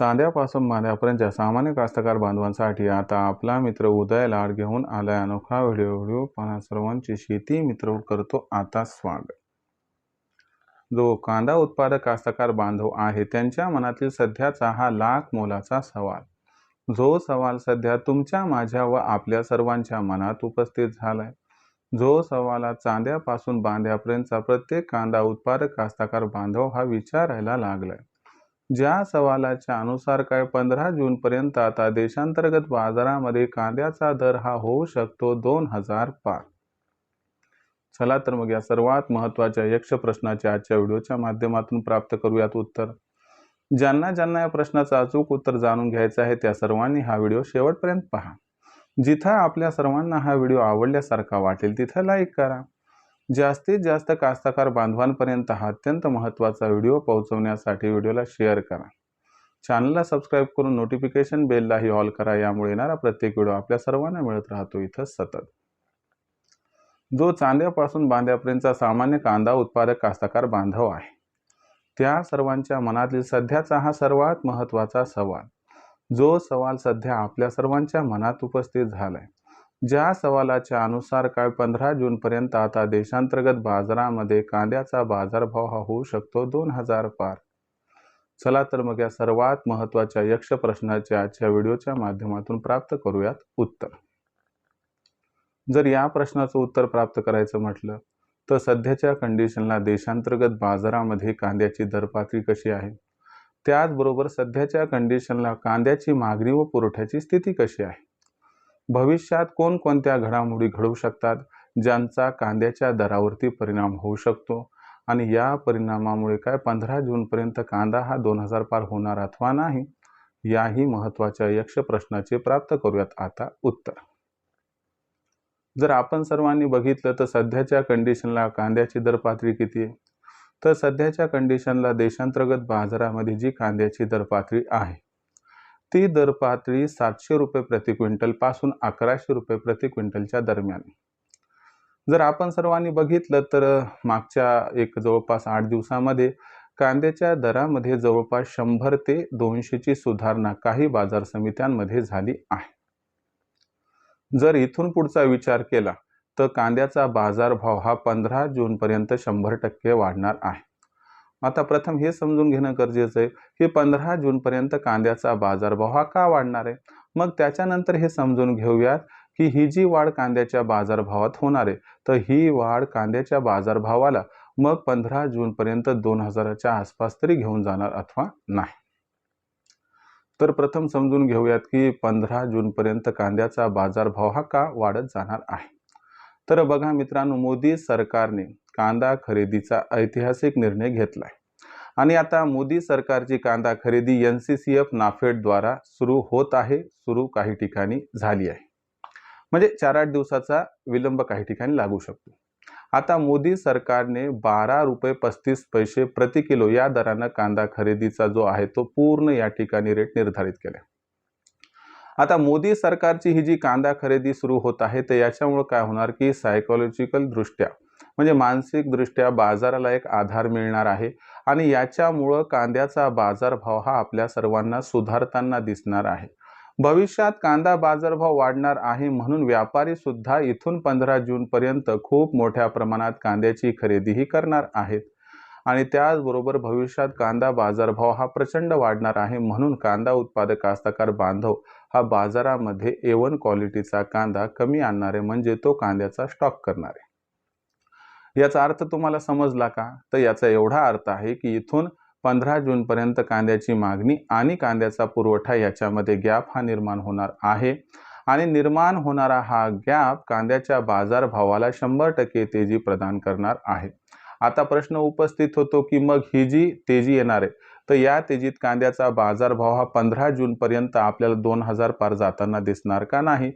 चांद्यापासून मांद्यापर्यंतच्या सामान्य कास्तकार बांधवांसाठी आता आपला मित्र उदय लाड घेऊन आलाय अनोखा व्हिडिओ पाहणा सर्वांची शेती मित्र करतो आता स्वागत। जो कांदा उत्पादक कास्तकार बांधव आहे त्यांच्या मनातील सध्याचा हा लाख मोलाचा सवाल, जो सवाल सध्या तुमच्या माझ्या व आपल्या सर्वांच्या मनात उपस्थित झालाय, जो सवाला चांद्यापासून बांध्यापर्यंतचा प्रत्येक कांदा उत्पादक कास्तकार बांधव हा विचारायला लागलाय। ज्या सवालाच्या अनुसार काय 15 जून पर्यंत आता देशांतर्गत बाजारामध्ये कांद्याचा दर हा होऊ शकतो 2000 पार। चला तर मग या सर्वात महत्त्वाच्या यक्ष प्रश्नाचे आजच्या व्हिडिओच्या माध्यमातून प्राप्त करूयात उत्तर। ज्यांना या प्रश्नाचं अचूक उत्तर जाणून घ्यायचं आहे त्या सर्वांनी हा व्हिडिओ शेवटपर्यंत पहा। जिथं आपल्या सर्वांना हा व्हिडिओ आवडल्यासारखा वाटेल तिथं लाईक करा। जास्तीत जास्त कास्तकार बांधवांपर्यंत हा अत्यंत महत्त्वाचा व्हिडिओ पोहोचवण्यासाठी व्हिडिओला शेअर करा। चॅनलला सबस्क्राइब करून नोटिफिकेशन बेललाही ऑल करा, यामुळे येणारा प्रत्येक व्हिडिओ आपल्या सर्वांना मिळत राहतो इथं सतत। जो चांद्यापासून बांध्यापर्यंतचा सामान्य कांदा उत्पादक कास्तकार बांधव आहे त्या सर्वांच्या मनातील सध्याचा हा सर्वात महत्त्वाचा सवाल, जो सवाल सध्या आपल्या सर्वांच्या मनात उपस्थित झालाय, ज्या सवालाच्या अनुसार काय 15 जून पर्यंत आता देशांतर्गत बाजारामध्ये कांद्याचा बाजारभाव हा होऊ शकतो 2000 पार। चला तर मग या सर्वात महत्त्वाच्या यक्ष प्रश्नाचे आजच्या व्हिडिओच्या माध्यमातून प्राप्त करूयात उत्तर। जर या प्रश्नाचं उत्तर प्राप्त करायचं म्हटलं तर सध्याच्या कंडिशनला देशांतर्गत बाजारामध्ये कांद्याची दरपातळी कशी आहे, त्याचबरोबर सध्याच्या कंडिशनला कांद्याची मागणी व पुरवठ्याची स्थिती कशी आहे, भविष्यात कोणकोणत्या घडामोडी घडू शकतात ज्यांचा कांद्याच्या दरावरती परिणाम होऊ शकतो, आणि या परिणामामुळे काय 15 जून पर्यंत कांदा हा 2000 पार होणार अथवा नाही, याही महत्त्वाच्या यक्ष प्रश्नाचे प्राप्त करूयात आता उत्तर। जर आपण सर्वांनी बघितलं तर सध्याच्या कंडिशनला कांद्याची दरपातळी किती आहे, तर सध्याच्या कंडिशनला देशांतर्गत बाजारामध्ये जी कांद्याची दरपातळी आहे ती दरपातळी 700 रुपये प्रति क्विंटल पासून 1100 रुपये प्रति क्विंटलच्या दरम्यान। जर आपण सर्वांनी बघितलं तर मागच्या जवळपास 8 दिवसामध्ये कांद्याच्या दरामध्ये जवळपास 100 ते 200 ची सुधारणा काही बाजार समित्यांमध्ये झाली आहे। जर इथून पुढचा विचार केला तर कांद्याचा बाजारभाव हा 15 जून पर्यंत 100% वाढणार आहे। आता प्रथम हे समजून घेणं गरजेचं आहे की 15 जून पर्यंत कांद्याचा बाजारभाव हा का वाढणार आहे, मग त्याच्यानंतर हे समजून घेऊयात की ही जी वाढ कांद्याच्या बाजारभावात होणार आहे तर ही वाढ कांद्याच्या बाजारभावाला मग 15 जून पर्यंत 2000च्या आसपास तरी घेऊन जाणार अथवा नाही। तर प्रथम समजून घेऊयात की 15 जून पर्यंत कांद्याचा बाजारभाव हा का वाढत जाणार आहे। तर बघा मित्रांनो, मोदी सरकारने कांदा खरेदीचा ऐतिहासिक निर्णय घेतलाय आणि आता मोदी सरकारची कांदा खरेदी NCCF नाफेड द्वारा सुरू होत आहे, सुरू काही ठिकाणी झाली आहे, म्हणजे 4-8 दिवसाचा विलंब काही ठिकाणी लागू शकतो। आता मोदी सरकारने 12 रुपये 35 पैसे प्रति किलो या दराने कांदा खरेदीचा जो आहे तो पूर्ण या ठिकाणी रेट निर्धारित केला। आता मोदी सरकारची ही जी कांदा खरेदी सुरू होत आहे तर याच्यामुळे काय होणार की सायकोलॉजिकल दृष्ट्या म्हणजे मानसिक दृष्ट्या बाजाराला एक आधार मिळणार आहे आणि याच्यामुळे कांद्याचा बाजारभाव हा आपल्या सर्वांना सुधारताना दिसणार आहे। भविष्यात कांदा बाजारभाव वाढणार आहे म्हणून व्यापारी सुद्धा इथून 15 जून पर्यंत खूप मोठ्या प्रमाणात कांद्याची खरेदीही करणार आहेत आणि त्याचबरोबर भविष्यात कांदा बाजारभाव हा प्रचंड वाढणार आहे म्हणून कांदा उत्पादक कास्तकार बांधव हा बाजारामध्ये A1 क्वालिटीचा कांदा कमी आणणार आहे, म्हणजे तो कांद्याचा स्टॉक करणार आहे। याचा अर्थ तुम्हाला समजला का? तर याचा एवढा अर्थ आहे की इथून 15 जून पर्यंत कांद्याची मागणी आणि कांद्याचा पुरवठा याच्यामध्ये गॅप हा निर्माण होणार आहे आणि निर्माण होणारा हा गॅप कांद्याच्या बाजारभावाला 100% तेजी प्रदान करणार आहे। आता प्रश्न उपस्थित होतो की मग ही जी तेजी येणार आहे तर या तेजीत कांद्याचा बाजारभाव हा 15 जून पर्यंत आपल्याला 2000 पार जाताना दिसणार का नाही,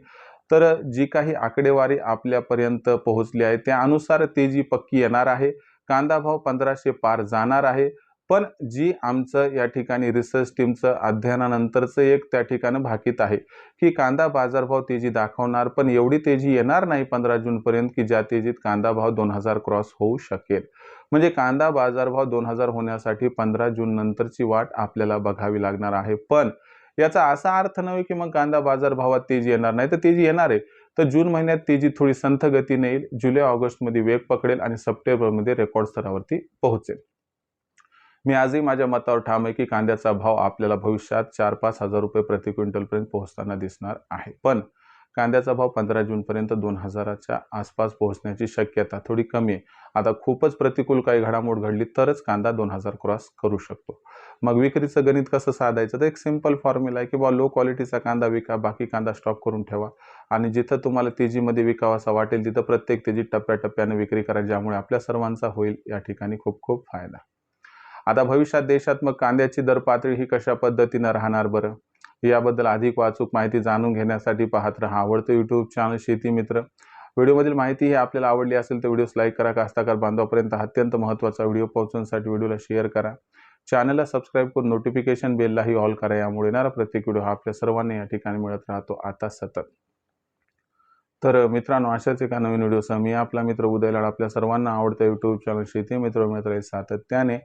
तर जी काही आकडेवारी आपल्यापर्यंत पोहोचली आहे त्यानुसार तेजी पक्की येणार आहे, कांदा भाव 1500 पार जाणार आहे, पण जी आमचं या ठिकाणी रिसर्च टीमचं अध्ययनानंतरचं एक त्या ठिकाणी भाकीत आहे की कांदा बाजारभाव तेजी दाखवणार, पण एवढी तेजी येणार नाही 15 जूनपर्यंत की ज्या तेजीत कांदा भाव 2000 क्रॉस होऊ शकेल. म्हणजे कांदा बाजारभाव 2000 होण्यासाठी 15 जून नंतरची वाट आपल्याला बघावी लागणार आहे. पण याचा असा अर्थ नव्हे की मग कांदा बाजारभावात तेजी येणार नाही, तर तेजी येणार आहे. तर जून महिन्यात तेजी थोडी संथ गतीने येईल, जुलै ऑगस्टमध्ये वेग पकडेल आणि सप्टेंबरमध्ये रेकॉर्ड स्तरावरती पोहोचेल. मी आजही माझ्या मतावर ठाम आहे की कांद्याचा भाव आपल्याला भविष्यात 4-5 हजार रुपये प्रति क्विंटलपर्यंत पोहोचताना दिसणार आहे. पण कांद्याचा भाव 15 जूनपर्यंत 2000च्या आसपास पोहोचण्याची शक्यता थोडी कमी आहे. आता खूपच प्रतिकूल काही घडामोड घडली तरच कांदा 2000 क्रॉस करू शकतो. मग विक्रीचं गणित कसं साधायचं? तर एक सिंपल फॉर्म्युला आहे की बा लो क्वालिटीचा कांदा विका, बाकी कांदा स्टॉक करून ठेवा आणि जिथं तुम्हाला तेजीमध्ये विकावासा वाटेल तिथं प्रत्येक तेजीत टप्प्याटप्प्याने विक्री करा, ज्यामुळे आपल्या सर्वांचा होईल या ठिकाणी खूप खूप फायदा. आता भविष्यात देशात मग कांद्याची दर पातळी ही कशा पद्धतीनं राहणार बरं? याबद्दल अधिक वाचूक माहिती जाणून घेण्यासाठी पाहत रहा आवडतं यूट्यूब चॅनल शेती मित्र. व्हिडिओमधील माहिती ही आपल्याला आवडली असेल तर व्हिडिओस लाईक करा. कास्तकार बांधवापर्यंत अत्यंत महत्त्वाचा व्हिडिओ पोहोचवण्यासाठी व्हिडिओला शेअर करा. चॅनलला सबस्क्राईब करून नोटिफिकेशन बेललाही ऑल करा. यामुळे येणारा प्रत्येक व्हिडिओ हा आपल्या सर्वांना या ठिकाणी मिळत राहतो आता सतत. तर मित्रांनो, अशाच एका नवीन व्हिडिओसह मी आपला मित्र उदय लाड आपल्या सर्वांना आवडतं यूट्यूब चॅनल शेती मित्र मिळत राहील सातत्याने.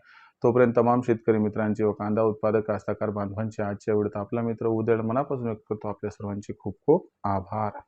तोपर्यंत तमाम शेतकरी मित्रांची व कांदा उत्पादक कास्तकार बांधवांची आजच्या व्हिडिओत आपला मित्र उदय मनापासून व्यक्त करतो. आपल्या सर्वांचे खूप खूप आभार.